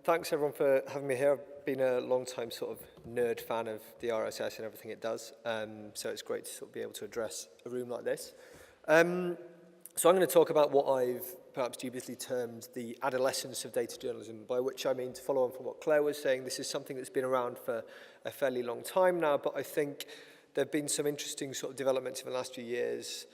thanks everyone for having me here. I've been a long time sort of nerd fan of the RSS and everything it does, so it's great to sort of be able to address a room like this. So I'm going to talk about what I've perhaps dubiously termed the adolescence of data journalism, by which I mean, to follow on from what Claire was saying, this is something that's been around for a fairly long time now, but I think there have been some interesting sort of developments in the last few years,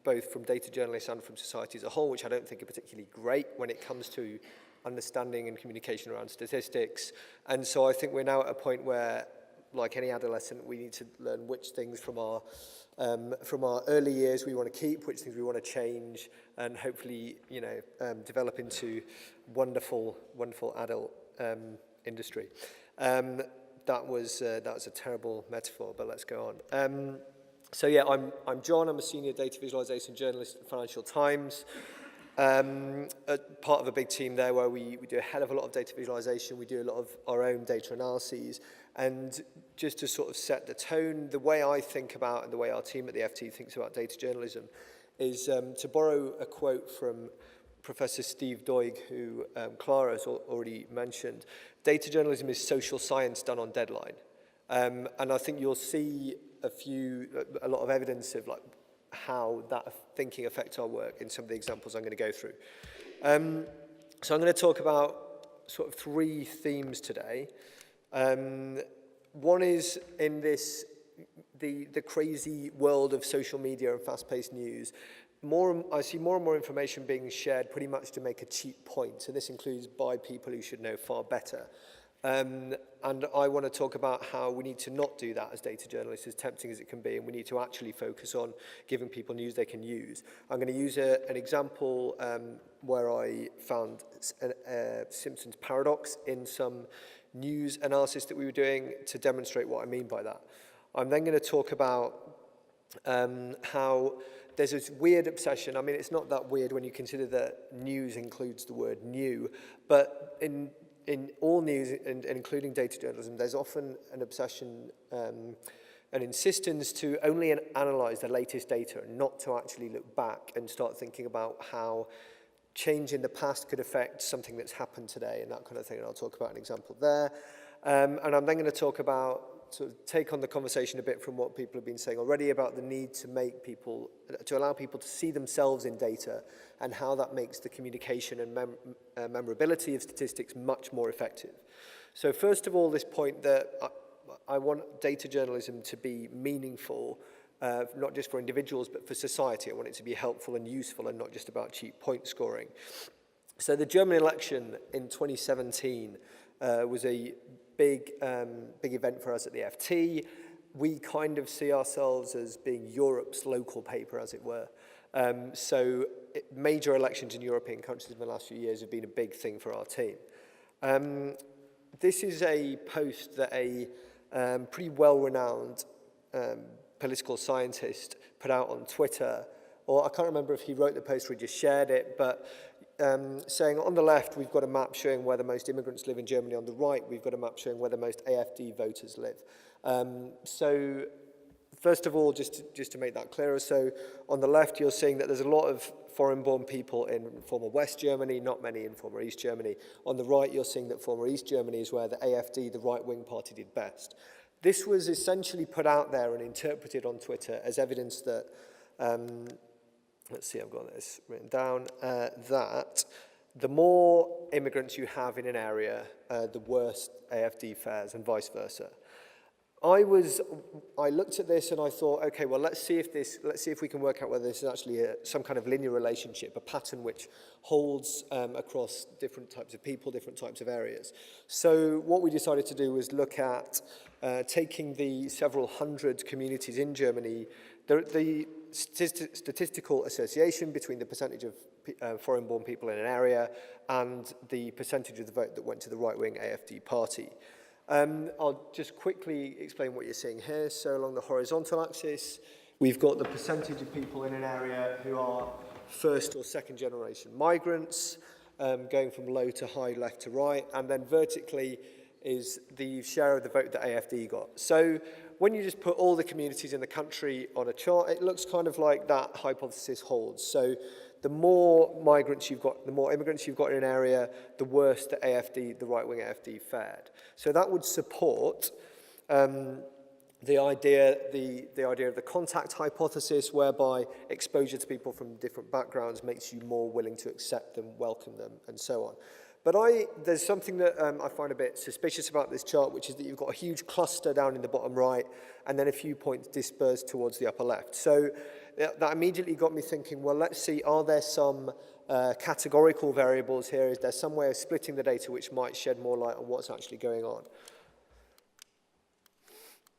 both from data journalists and from society as a whole, which I don't think are particularly great when it comes to understanding and communication around statistics. And so I think we're now at a point where, like any adolescent, we need to learn which things from our early years we want to keep, which things we want to change, and hopefully, develop into wonderful adult industry. That was a terrible metaphor, but let's go on. So yeah, I'm John. I'm a senior data visualization journalist at Financial Times. Part of a big team there where we do a hell of a lot of data visualization. We do a lot of our own data analyses. And just to sort of set the tone, the way I think about and the way our team at the FT thinks about data journalism is to borrow a quote from Professor Steve Doig, who Clara has already mentioned. Data journalism is social science done on deadline. And I think you'll see a lot of evidence of how that thinking affects our work in some of the examples I'm going to go through. So I'm going to talk about sort of three themes today. One is in the crazy world of social media and fast-paced news. I see more and more information being shared pretty much to make a cheap point, and this includes by people who should know far better. And I want to talk about how we need to not do that as data journalists, as tempting as it can be, and we need to actually focus on giving people news they can use. I'm going to use an example where I found Simpson's paradox in some news analysis that we were doing to demonstrate what I mean by that. I'm then going to talk about how there's this weird obsession. I mean, it's not that weird when you consider that news includes the word new, but in all news, and including data journalism, there's often an obsession, an insistence to only analyze the latest data and not to actually look back and start thinking about how change in the past could affect something that's happened today and that kind of thing. And I'll talk about an example there. And I'm then going to talk about, sort of take on the conversation a bit from what people have been saying already about the need to to allow people to see themselves in data and how that makes the communication and memorability of statistics much more effective. So first of all, this point that I want data journalism to be meaningful, not just for individuals, but for society. I want it to be helpful and useful and not just about cheap point scoring. So the German election in 2017 was a big event for us at the FT. We kind of see ourselves as being Europe's local paper, as it were. Major elections in European countries in the last few years have been a big thing for our team. This is a post that a pretty well-renowned political scientist put out on Twitter, or I can't remember if he wrote the post or he just shared it, but saying on the left, we've got a map showing where the most immigrants live in Germany. On the right, we've got a map showing where the most AfD voters live. So first of all, just to make that clearer, so on the left, you're seeing that there's a lot of foreign-born people in former West Germany, not many in former East Germany. On the right, you're seeing that former East Germany is where the AfD, the right-wing party, did best. This was essentially put out there and interpreted on Twitter as evidence that let's see, I've got this written down, that the more immigrants you have in an area, the worse AfD fares and vice versa. I looked at this and I thought, okay, well, let's see if we can work out whether this is actually some kind of linear relationship, a pattern which holds across different types of people, different types of areas. So what we decided to do was look at taking the several hundred communities in Germany, the statistical association between the percentage of foreign-born people in an area and the percentage of the vote that went to the right-wing AfD party. I'll just quickly explain what you're seeing here. So along the horizontal axis, we've got the percentage of people in an area who are first or second generation migrants, going from low to high, left to right, and then vertically is the share of the vote that AfD got. So when you just put all the communities in the country on a chart, it looks kind of like that hypothesis holds. So the more migrants you've got, the more immigrants you've got in an area, the worse the AFD, the right-wing AFD fared. So that would support the idea of the contact hypothesis, whereby exposure to people from different backgrounds makes you more willing to accept them, welcome them, and so on. But there's something that I find a bit suspicious about this chart, which is that you've got a huge cluster down in the bottom right, and then a few points dispersed towards the upper left. So that immediately got me thinking, well, let's see, are there some categorical variables here? Is there some way of splitting the data which might shed more light on what's actually going on?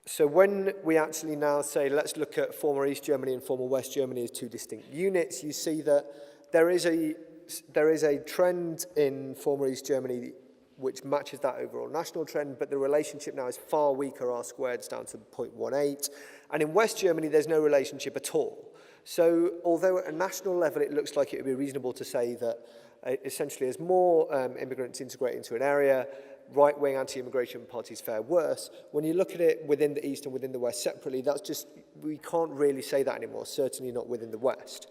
So when we actually now say, let's look at former East Germany and former West Germany as two distinct units, you see that there is a trend in former East Germany which matches that overall national trend, but the relationship now is far weaker, R squared's down to 0.18. And in West Germany, there's no relationship at all. So although at a national level, it looks like it would be reasonable to say that essentially as more immigrants integrate into an area, right-wing anti-immigration parties fare worse. When you look at it within the East and within the West separately, we can't really say that anymore, certainly not within the West.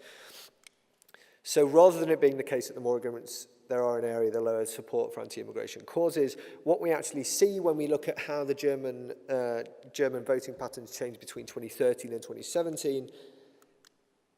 So rather than it being the case that the more immigrants there are in an area, the lower support for anti-immigration causes, what we actually see when we look at how the German voting patterns changed between 2013 and 2017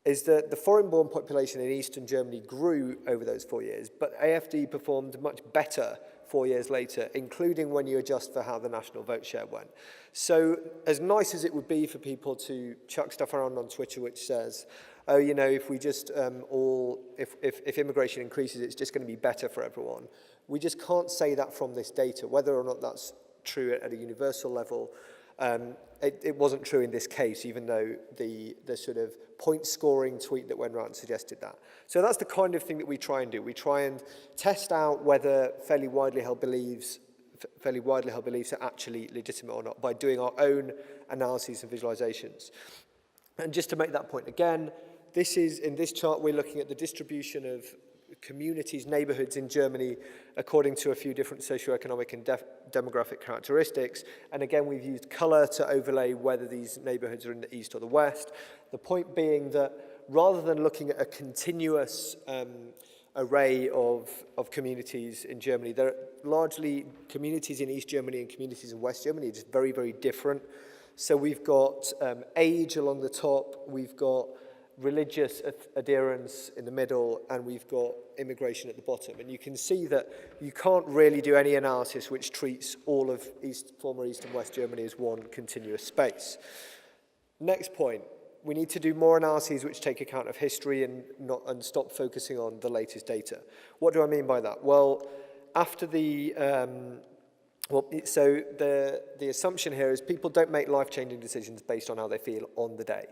is that the foreign-born population in Eastern Germany grew over those 4 years, but AfD performed much better 4 years later, including when you adjust for how the national vote share went. So as nice as it would be for people to chuck stuff around on Twitter which says, oh, you know, if we just if immigration increases, it's just going to be better for everyone. We just can't say that from this data, whether or not that's true at a universal level. It wasn't true in this case, even though the sort of point-scoring tweet that went around suggested that. So that's the kind of thing that we try and do. We try and test out whether fairly widely held beliefs are actually legitimate or not by doing our own analyses and visualizations. And just to make that point again, in this chart, we're looking at the distribution of communities, neighborhoods in Germany according to a few different socioeconomic and demographic characteristics. And again, we've used color to overlay whether these neighborhoods are in the East or the West. The point being that rather than looking at a continuous array of communities in Germany, there are largely communities in East Germany and communities in West Germany, just very, very different. So we've got age along the top, we've got religious adherence in the middle, and we've got immigration at the bottom. And you can see that you can't really do any analysis which treats all of former East and West Germany as one continuous space. Next point, we need to do more analyses which take account of history and stop focusing on the latest data. What do I mean by that? Well, after the assumption here is people don't make life-changing decisions based on how they feel on the day.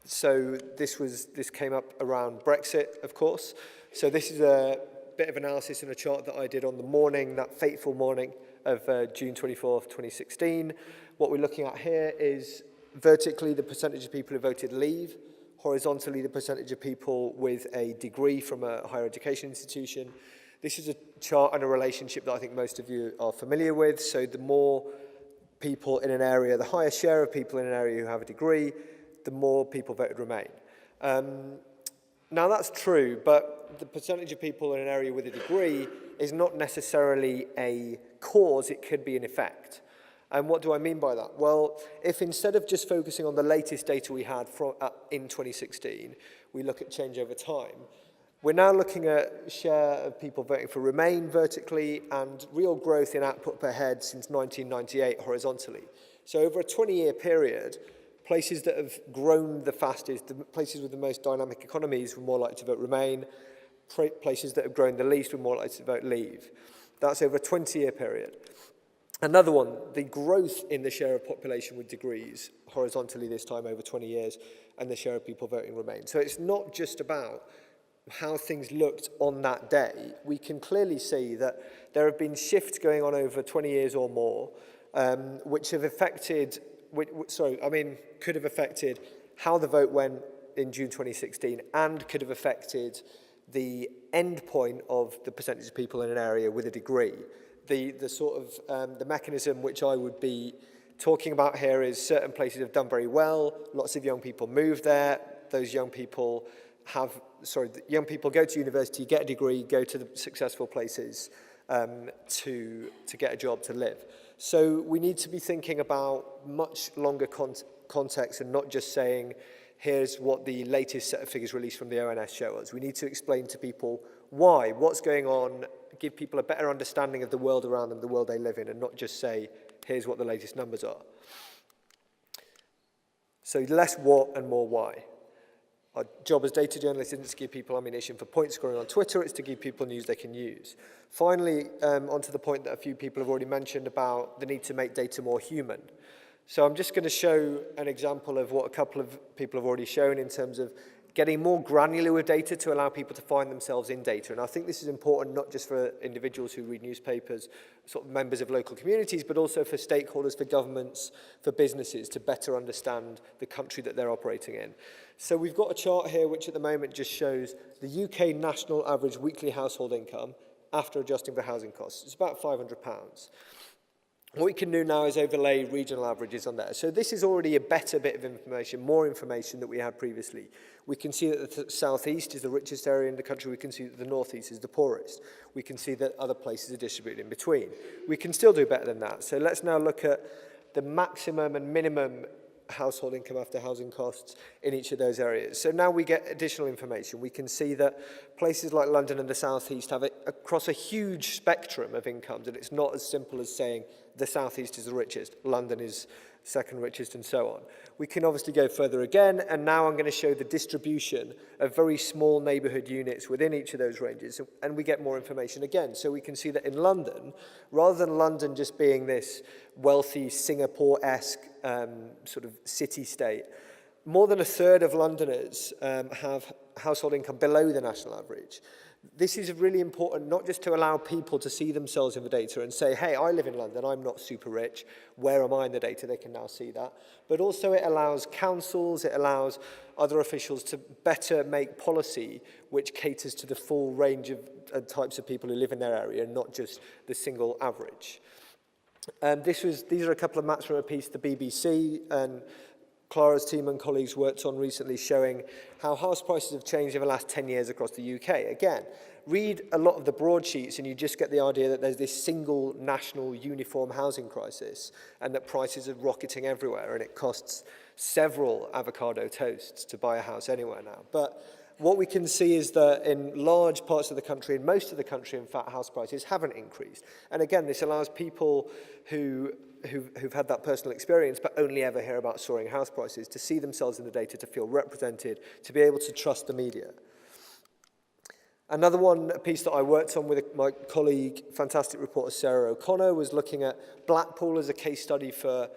So this came up around Brexit, of course. So this is a bit of analysis in a chart that I did on the morning, that fateful morning of June 24th, 2016. What we're looking at here is vertically the percentage of people who voted leave, horizontally the percentage of people with a degree from a higher education institution. This is a chart and a relationship that I think most of you are familiar with. So the more people in an area, the higher share of people in an area who have a degree, the more people voted Remain. Now that's true, but the percentage of people in an area with a degree is not necessarily a cause, it could be an effect. And what do I mean by that? Well, if instead of just focusing on the latest data we had in 2016, we look at change over time, we're now looking at share of people voting for Remain vertically and real growth in output per head since 1998 horizontally. So over a 20-year period, places that have grown the fastest, the places with the most dynamic economies were more likely to vote Remain. Places that have grown the least were more likely to vote Leave. That's over a 20-year period. Another one, the growth in the share of population with degrees, horizontally this time over 20 years, and the share of people voting Remain. So it's not just about how things looked on that day. We can clearly see that there have been shifts going on over 20 years or more, which have affected, could have affected how the vote went in June 2016 and could have affected the end point of the percentage of people in an area with a degree. The mechanism which I would be talking about here is certain places have done very well, lots of young people move there, those young people young people go to university, get a degree, go to the successful places to get a job, to live. So we need to be thinking about much longer context and not just saying, here's what the latest set of figures released from the ONS show us. We need to explain to people why, what's going on, give people a better understanding of the world around them, the world they live in, and not just say, here's what the latest numbers are. So less what and more why. Our job as data journalists isn't to give people ammunition for point scoring on Twitter, it's to give people news they can use. Finally, onto the point that a few people have already mentioned about the need to make data more human. So I'm just going to show an example of what a couple of people have already shown in terms of getting more granular with data to allow people to find themselves in data. And I think this is important not just for individuals who read newspapers, sort of members of local communities, but also for stakeholders, for governments, for businesses to better understand the country that they're operating in. So we've got a chart here which at the moment just shows the UK national average weekly household income after adjusting for housing costs. It's about £500. What we can do now is overlay regional averages on there. So this is already a better bit of information, more information than we had previously. We can see that the southeast is the richest area in the country. We can see that the northeast is the poorest. We can see that other places are distributed in between. We can still do better than that. So let's now look at the maximum and minimum household income after housing costs in each of those areas. So now we get additional information. We can see that places like London and the southeast have across a huge spectrum of incomes, and it's not as simple as saying the southeast is the richest, London is second richest, and so on. We can obviously go further again, and now I'm going to show the distribution of very small neighbourhood units within each of those ranges, and we get more information again. So we can see that in London, rather than London just being this wealthy Singapore-esque sort of city-state, more than a third of Londoners have household income below the national average. This is really important, not just to allow people to see themselves in the data and say, hey, I live in London, I'm not super rich, where am I in the data? They can now see that. But also it allows councils, it allows other officials to better make policy which caters to the full range of types of people who live in their area, not just the single average. These are a couple of maps from a piece the BBC and Clara's team and colleagues worked on recently, showing how house prices have changed over the last 10 years across the UK. Again, read a lot of the broadsheets and you just get the idea that there's this single national uniform housing crisis and that prices are rocketing everywhere and it costs several avocado toasts to buy a house anywhere now. But what we can see is that in large parts of the country, in most of the country, in fact, house prices haven't increased. And again, this allows people who've had that personal experience but only ever hear about soaring house prices to see themselves in the data, to feel represented, to be able to trust the media. Another one, a piece that I worked on with my colleague, fantastic reporter Sarah O'Connor, was looking at Blackpool as a case study for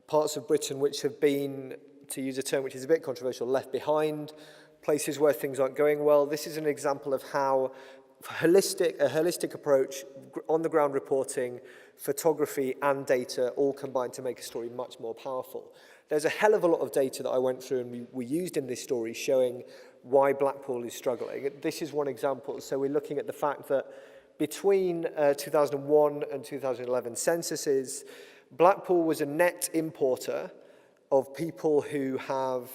parts of Britain which have been, to use a term which is a bit controversial, left behind, places where things aren't going well. This is an example of how a holistic approach, on-the-ground reporting, photography and data all combine to make a story much more powerful. There's a hell of a lot of data that I went through and we used in this story showing why Blackpool is struggling. This is one example. So we're looking at the fact that between 2001 and 2011 censuses, Blackpool was a net importer of people who have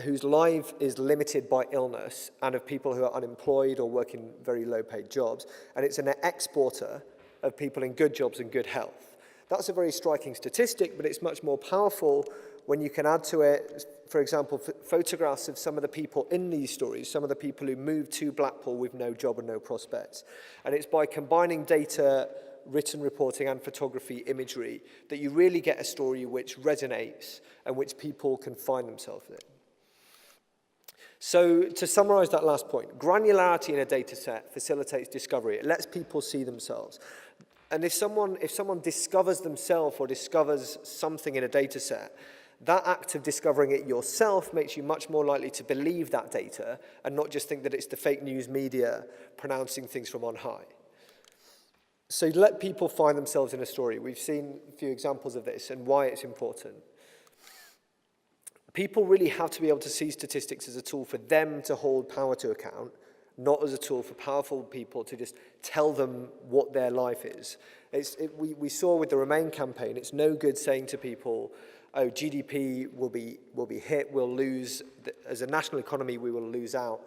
whose life is limited by illness and of people who are unemployed or work in very low-paid jobs. And it's an exporter of people in good jobs and good health. That's a very striking statistic, but it's much more powerful when you can add to it, for example, photographs of some of the people in these stories, some of the people who moved to Blackpool with no job and no prospects. And it's by combining data, written reporting and photography imagery that you really get a story which resonates and which people can find themselves in. So to summarize that last point, granularity in a data set facilitates discovery. It lets people see themselves. And if someone discovers themselves or discovers something in a data set, that act of discovering it yourself makes you much more likely to believe that data and not just think that it's the fake news media pronouncing things from on high. So let people find themselves in a story. We've seen a few examples of this and why it's important. People really have to be able to see statistics as a tool for them to hold power to account, not as a tool for powerful people to just tell them what their life is. We saw with the Remain campaign, it's no good saying to people, oh, GDP will be hit, we'll lose, as a national economy, we will lose out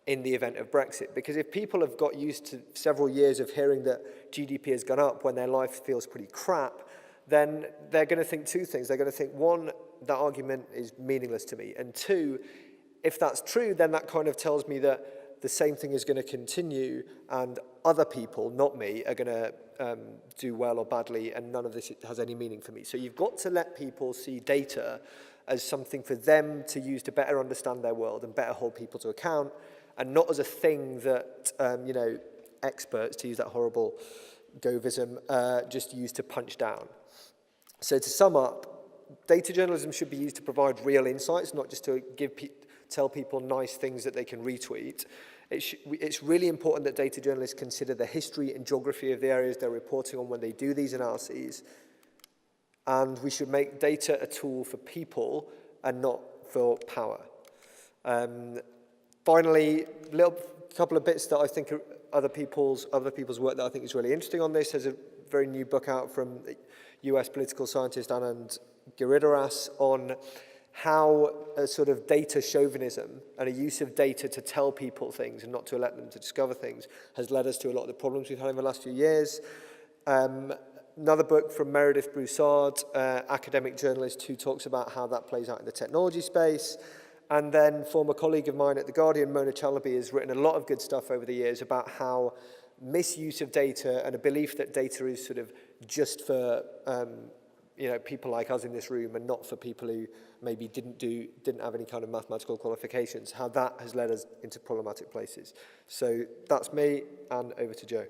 in the event of Brexit. Because if people have got used to several years of hearing that GDP has gone up when their life feels pretty crap, then they're going to think two things. They're going to think, one, that argument is meaningless to me. And two, if that's true, then that kind of tells me that the same thing is going to continue and other people, not me, are going to do well or badly, and none of this has any meaning for me. So you've got to let people see data as something for them to use to better understand their world and better hold people to account, and not as a thing that, experts, to use that horrible Govism, just use to punch down. So to sum up, data journalism should be used to provide real insights, not just to tell people nice things that they can retweet. It's really important that data journalists consider the history and geography of the areas they're reporting on when they do these analyses. And we should make data a tool for people and not for power. Finally, a couple of bits that I think are other people's work that I think is really interesting on this. There's a very new book out from US political scientist Anand Giridharadas on how a sort of data chauvinism and a use of data to tell people things and not to let them to discover things has led us to a lot of the problems we've had in the last few years. Another book from Meredith Broussard, academic journalist, who talks about how that plays out in the technology space. And then former colleague of mine at The Guardian, Mona Chalabi, has written a lot of good stuff over the years about how misuse of data and a belief that data is sort of just for people like us in this room and not for people who maybe didn't have any kind of mathematical qualifications, how that has led us into problematic places. So that's me, and over to Joe.